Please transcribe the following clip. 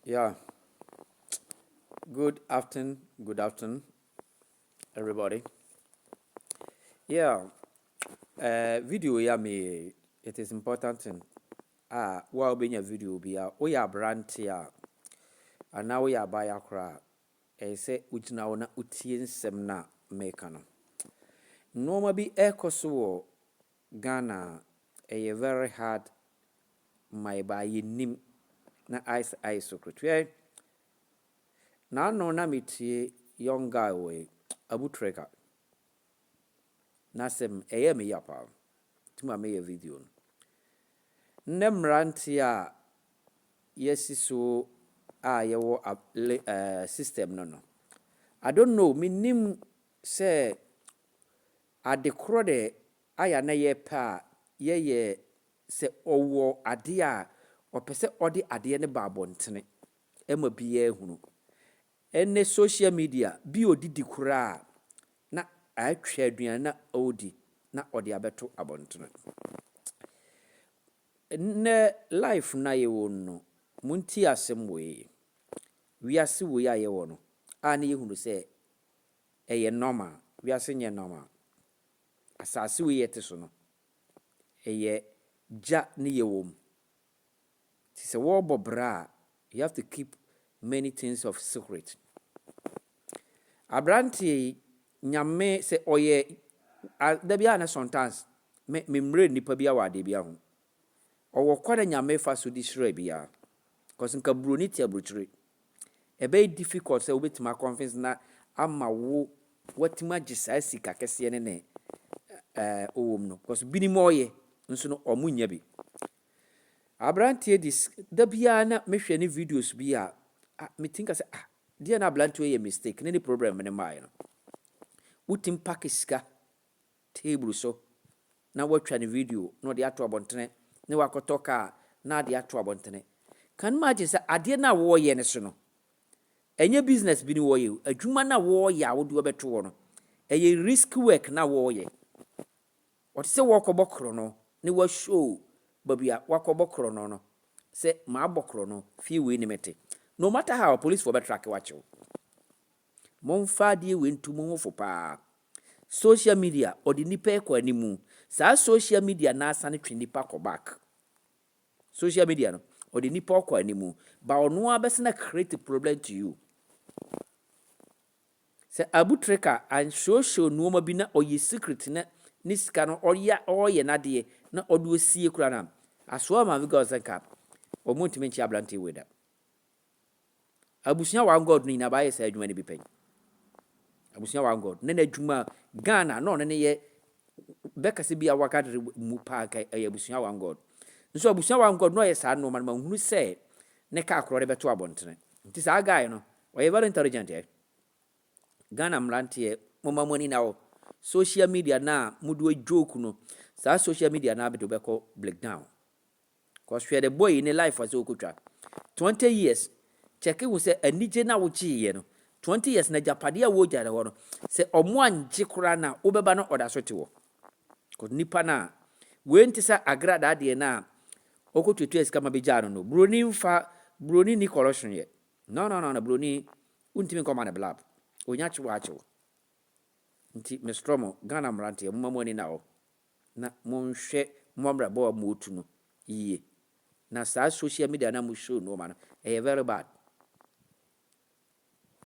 Yeah, good afternoon, everybody. Yeah, video ya me. It is important thing. While being a video be we are brand here, and now we are buy a cra. Say which now na utien semna make no. Normal be so Ghana. A very hard my buy nim na ice secretary. Now no na metie young guy way abu treka. Nasem me yapa. Tuma me video no. Nne mmeranteɛ a yɛasi so a yɛwɔ system no. I don't know, menim sɛ adekorɔ de aya na yɛpɛ a yɛyɛ sɛ ɔwɔ adeɛ a ɔpɛ sɛ ɔde adeɛ no ba abɔntene ɛma biara hunu. Ɛne social media bi odidi koraa na atwa aduane na ɔdi na ɔde abɛto abɔntene. Ne life na yewo no munti asem we wiase we ya yewo no a na yehunu se eye normal wiase nye normal asase we yete so no eye ja ne yewo mu ti se wo bobra you have to keep many things of secret. Abranti nyame se oye da bia na sometimes me mre nipa bia wa de bia ho owo kwada nyame fa so di sra bia because nka broni ti abrochire e be difficult say obetima conference na ama wo watima gisa sika kese ne owom no because binimo oye nso no omunya bi abrantie dis da bia na mehwe ne videos bia me think say dia na abrantie ye mistake ne problem ne mai no utim pack sika table so na watwa ne video no de ato abontene ne wakotoka na de ato abontene kan imagine say ade na wo ye ne so no enye business bi ni wo ye adwuma na wo ye a wo do beto wo no eye risk work na wo ye what say wo kobokro no ne wa show babia wakobokro no say ma abokro no fie we ni mete no matter how police for be track watch you monfa de we ntumu ho fo pa social media odi nipa ekwa animu sa social media na asa ne twe nipa ko back social media no odi nipa ekwa animu ba ono abese na create a problem to you se abutreka and social no ma bi na oyi secret na ni sika no oye na de na odo sie kura na aso ma because nka omontimi nchi ablante weda abusia wa god ni na ba ye sa adwuma ne bi pen abusia wa god ne na adwuma Ghana no ne ye beka se bia waka de mu pa ka abusia wa god nso abusia wa god no ye sa no ma hunu se ne ka akoro de beto abontene nti sa guy no oye very intelligent Ghana mlante mama money now social media na mudu joke no sa social media na bedo beko break down cause share the boy in life as okutwa 20 years check we say anije na wo chiye no 20 years na japade a wo jare ho no se omo anje kura na obeba no oda so te wo cause nipa na we ntisa agrada de na okotutu esika mabejano no broni ni corruption ye no broni untimi koma na blab onyachi wacho nti mestromo Ghana mrante mmamoni na o na monhwe mmamra bo amotu no iye na sa social media na mo show no ma no very bad